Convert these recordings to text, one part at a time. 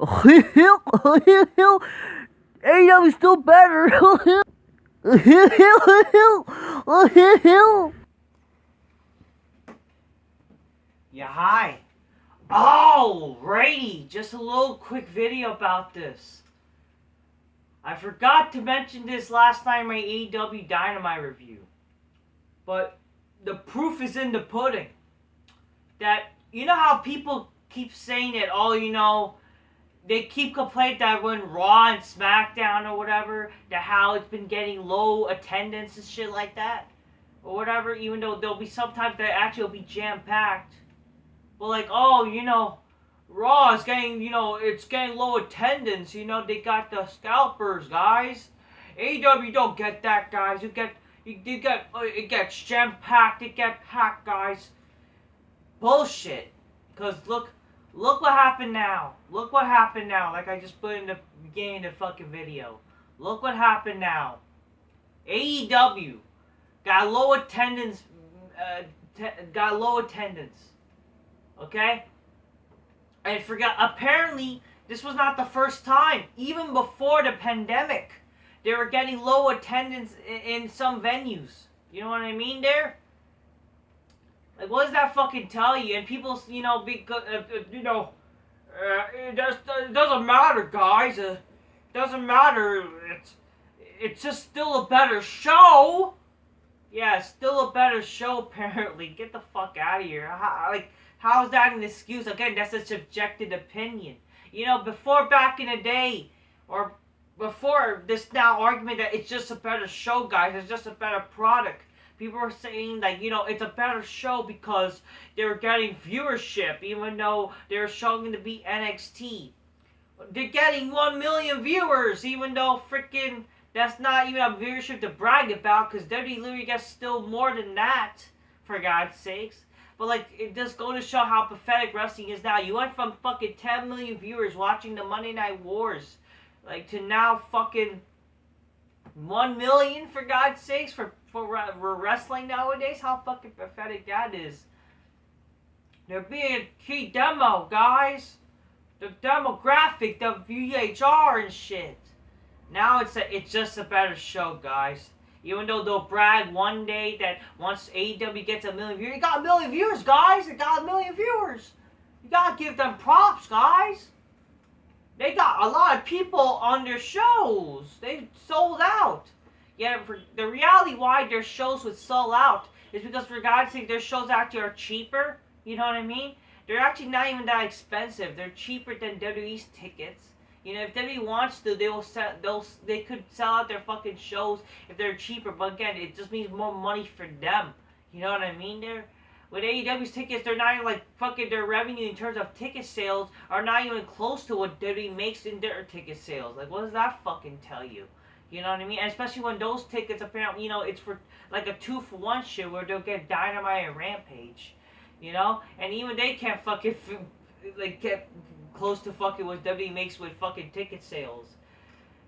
AEW is still better. Yeah, hi. Alrighty, just a little quick video about this. I forgot to mention this last time in my AEW Dynamite review. But the proof is in the pudding. That, you know how people keep saying that, they keep complaining that when Raw and SmackDown or whatever, that how it's been getting low attendance and shit like that? Or whatever, even though there'll be sometimes that actually will be jam-packed. But Raw is getting, it's getting low attendance. They got the scalpers, guys. AEW don't get that, guys. It gets jam-packed. It gets packed, guys. Bullshit. Because look what happened now. Look what happened now. Like I just put in the beginning of the fucking video. Look what happened now. AEW got low attendance. Okay? And apparently, this was not the first time. Even before the pandemic, they were getting low attendance in some venues. You know what I mean there? Like, what does that fucking tell you? And people, because, it doesn't matter, guys. It doesn't matter. It's just still a better show. Yeah, it's still a better show, apparently. Get the fuck out of here. How is that an excuse? Again, that's a subjective opinion. Before back in the day, or before this now argument that it's just a better show, guys, it's just a better product. People were saying, it's a better show because they were getting viewership, even though they were showing to be NXT. They're getting 1 million viewers, even though freaking that's not even a viewership to brag about, because WWE literally gets still more than that, for God's sakes. But, it just goes to show how pathetic wrestling is now. You went from fucking 10 million viewers watching the Monday Night Wars, to now fucking 1 million, for God's sakes, for wrestling nowadays. How fucking pathetic that is. They're being a key demo, guys. The demographic, the VHR and shit. Now it's just a better show, guys. Even though they'll brag one day that once AEW gets 1 million viewers, you got 1 million viewers, guys. They got 1 million viewers. You gotta give them props, guys. They got a lot of people on their shows. They sold out. Yeah, for the reality why their shows would sell out is because, for God's sake, their shows actually are cheaper. You know what I mean? They're actually not even that expensive. They're cheaper than WWE's tickets. If WWE wants to, they could sell out their fucking shows if they're cheaper. But again, it just means more money for them. You know what I mean there? With AEW's tickets, they're not even their revenue in terms of ticket sales are not even close to what WWE makes in their ticket sales. What does that fucking tell you? You know what I mean? And especially when those tickets, apparently, it's for a 2-for-1 shit where they'll get Dynamite and Rampage. And even they can't fucking get close to fucking what WWE makes with fucking ticket sales.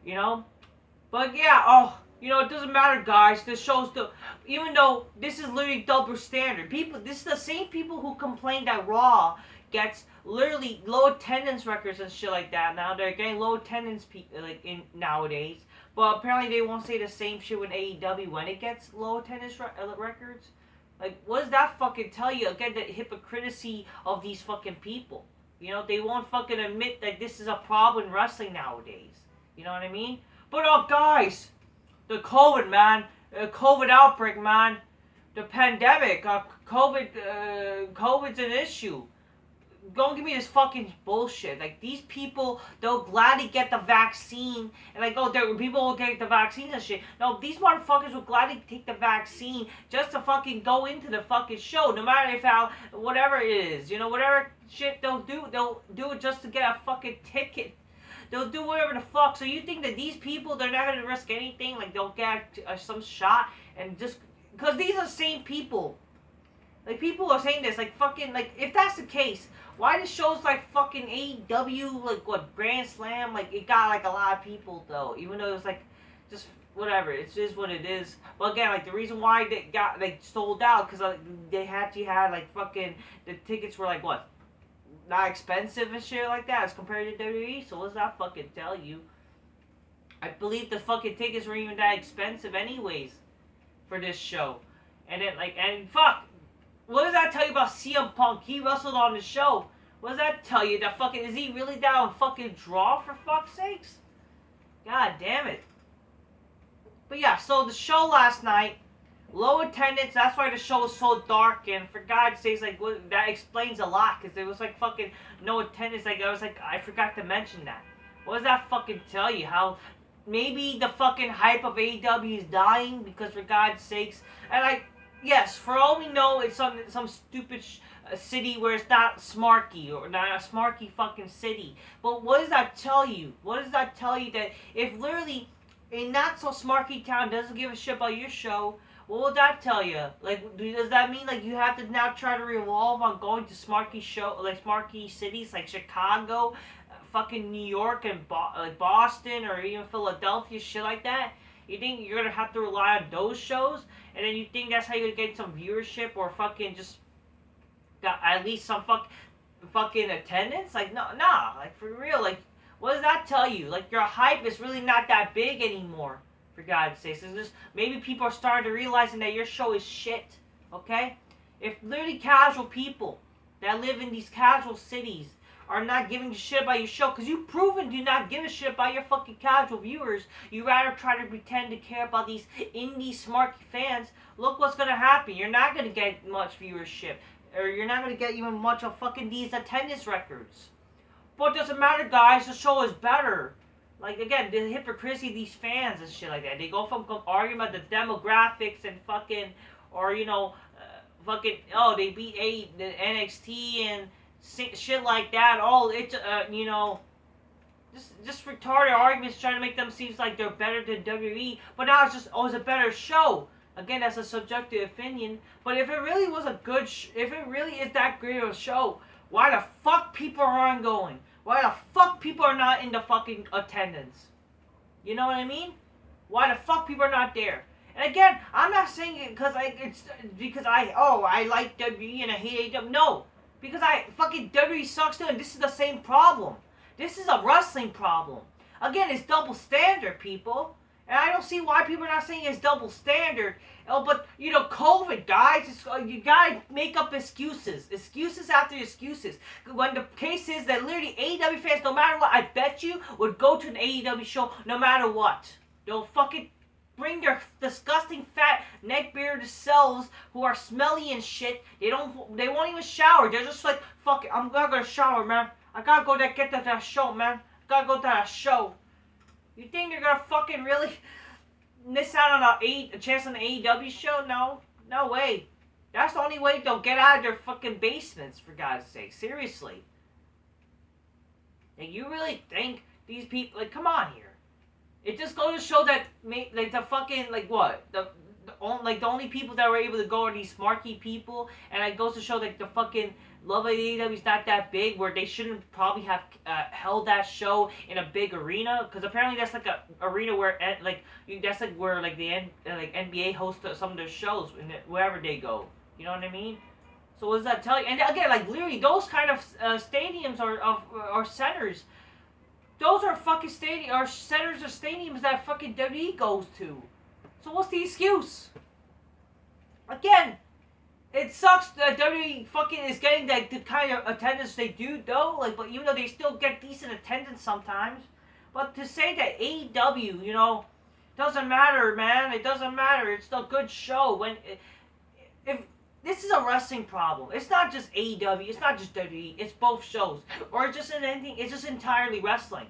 But yeah, it doesn't matter, guys. This show's still, even though this is literally double standard. This is the same people who complain that Raw gets literally low attendance records and shit like that. Now they're getting low attendance nowadays. But apparently they won't say the same shit with AEW when it gets low attendance records. What does that fucking tell you? Again, the hypocrisy of these fucking people. They won't fucking admit that this is a problem in wrestling nowadays. You know what I mean? But guys, the COVID, man, COVID outbreak, man, the pandemic, COVID's an issue. Don't give me this fucking bullshit. These people, they'll gladly get the vaccine. And people will get the vaccine and shit. No, these motherfuckers will gladly take the vaccine just to fucking go into the fucking show. No matter whatever it is. Whatever shit they'll do it just to get a fucking ticket. They'll do whatever the fuck. So you think that these people, they're not going to risk anything? They'll get some shot and just... Because these are the same people. People are saying this, if that's the case, why do shows like fucking AEW, Grand Slam, it got, a lot of people, though, even though it was, just, whatever, it's just what it is. But again, the reason why they got, sold out, because, they had, fucking, the tickets were, not expensive and shit like that as compared to WWE. So what does that fucking tell you? I believe the fucking tickets were even that expensive anyways for this show. And then and fuck, what does that tell you about CM Punk? He wrestled on the show. What does that tell you? That fucking, is he really down fucking draw for fuck's sakes? God damn it. But yeah, so the show last night, low attendance, that's why the show was so dark, and for God's sakes, that explains a lot, because there was fucking no attendance. I forgot to mention that. What does that fucking tell you? How maybe the fucking hype of AEW is dying, because for God's sakes, and yes, for all we know, it's some stupid city where it's not Smarky, or not a Smarky fucking city. But what does that tell you? What does that tell you that if literally a not so Smarky town doesn't give a shit about your show, what would that tell you? Does that mean you have to now try to revolve on going to Smarky Smarky cities like Chicago, fucking New York, and Boston, or even Philadelphia, shit like that? You think you're gonna have to rely on those shows, and then you think that's how you're gonna get some viewership or fucking just at least some fucking attendance? Nah, for real, what does that tell you? Your hype is really not that big anymore, for God's sakes. It's just, maybe people are starting to realizing that your show is shit, okay? If literally casual people that live in these casual cities are not giving a shit about your show, because you've proven do not give a shit about your fucking casual viewers, you rather try to pretend to care about these indie smart fans, look what's gonna happen. You're not gonna get much viewership, or you're not gonna get even much of fucking these attendance records. But it doesn't matter, guys, the show is better. Again, the hypocrisy of these fans and shit like that. They go from arguing about the demographics and fucking, or they beat the NXT and shit like that. Just retarded arguments trying to make them seem like they're better than WWE. But now it's just, it's a better show. Again, that's a subjective opinion. But if it really was a good, if it really is that great of a show, why the fuck people aren't going? Why the fuck people are not in the fucking attendance? You know what I mean? Why the fuck people are not there? And again, I'm not saying it because I like WWE and I hate AEW. No, because fucking WWE sucks too, and this is the same problem. This is a wrestling problem. Again, it's double standard, people. And I don't see why people are not saying it's double standard. Oh, but, COVID, guys, you gotta make up excuses. Excuses after excuses. When the case is that literally AEW fans, no matter what, I bet you, would go to an AEW show no matter what. They'll fucking bring their disgusting fat neck-bearded selves who are smelly and shit. They won't even shower. They're just like, fuck it, I'm gonna go shower, man. I gotta go get to that show, man. Gotta go to that show. You think they're gonna fucking really miss out on a chance on the AEW show? No way. That's the only way they'll get out of their fucking basements, for God's sake. Seriously. You really think these people, come on here. It just goes to show that, the fucking, the only people that were able to go are these smarky people, and it goes to show that the fucking love of AEW is not that big, where they shouldn't probably have held that show in a big arena, because apparently that's a arena where that's where the NBA hosts some of their shows wherever they go. You know what I mean? So what does that tell you? And again, literally those kind of stadiums or centers. Those are fucking centers or stadiums that fucking WWE goes to. So what's the excuse? Again, it sucks that WWE fucking is getting the kind of attendance they do, though. But even though they still get decent attendance sometimes. But to say that AEW, doesn't matter, man. It doesn't matter. It's a good show. If this is a wrestling problem, it's not just AEW. It's not just WWE. It's both shows, or it's just anything. It's just entirely wrestling.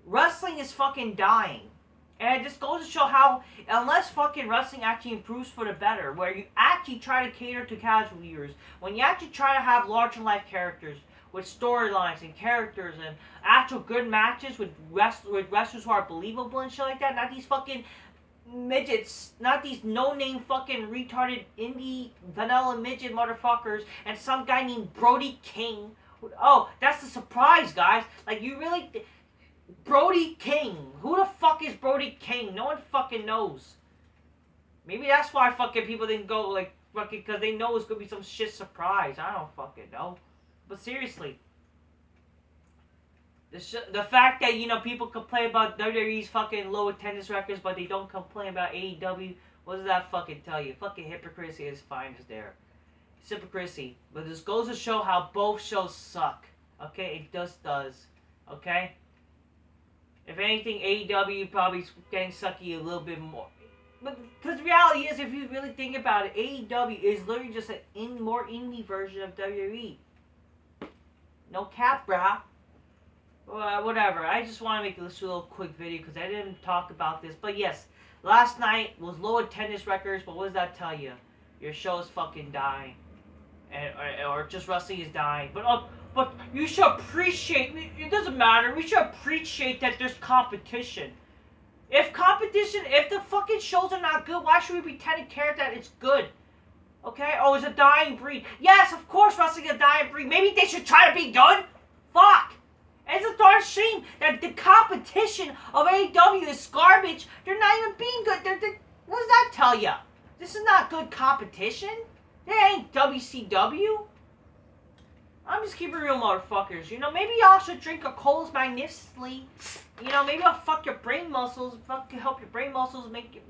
Wrestling is fucking dying. And it just goes to show how, unless fucking wrestling actually improves for the better, where you actually try to cater to casual viewers, when you actually try to have larger-than-life characters with storylines and characters and actual good matches with wrestlers who are believable and shit like that, not these fucking midgets, not these no-name fucking retarded indie vanilla midget motherfuckers and some guy named Brody King. Oh, that's the surprise, guys. you really... Brody King. Who the fuck is Brody King? No one fucking knows. Maybe that's why fucking people didn't go, fucking, because they know it's gonna be some shit surprise. I don't fucking know. But seriously, The fact that, people complain about WWE's fucking low attendance records, but they don't complain about AEW, what does that fucking tell you? Fucking hypocrisy is fine as there. It's hypocrisy. But this goes to show how both shows suck. Okay? It just does. Okay? If anything, AEW probably is getting sucky a little bit more. But, because the reality is, if you really think about it, AEW is literally just more indie version of WWE. No cap, brah. Whatever. I just want to make this a little quick video because I didn't talk about this. But yes, last night was low attendance records. But what does that tell you? Your show is fucking dying, or just wrestling is dying. But you should appreciate. It doesn't matter. We should appreciate that there's competition. If the fucking shows are not good, why should we pretend to care that it's good? Okay? Oh, it's a dying breed. Yes, of course, wrestling is a dying breed. Maybe they should try to be good. Fuck. It's a darn shame that the competition of AEW is garbage. They're not even being good. What does that tell you? This is not good competition. They ain't WCW. I'm just keeping it real, motherfuckers. Maybe y'all should drink a Coles magnificently. Maybe I'll fuck your brain muscles. Help your brain muscles make,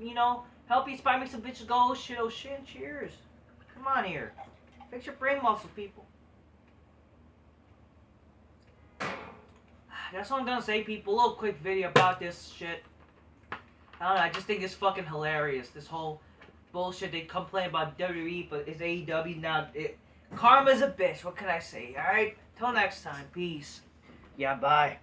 help you probably make some bitches go, oh shit, cheers. Come on here. Fix your brain muscles, people. That's all I'm gonna say, people. A little quick video about this shit. I don't know, I just think it's fucking hilarious. This whole bullshit. They complain about WWE, but it's AEW now. Karma's a bitch. What can I say, alright? Till next time. Peace. Yeah, bye.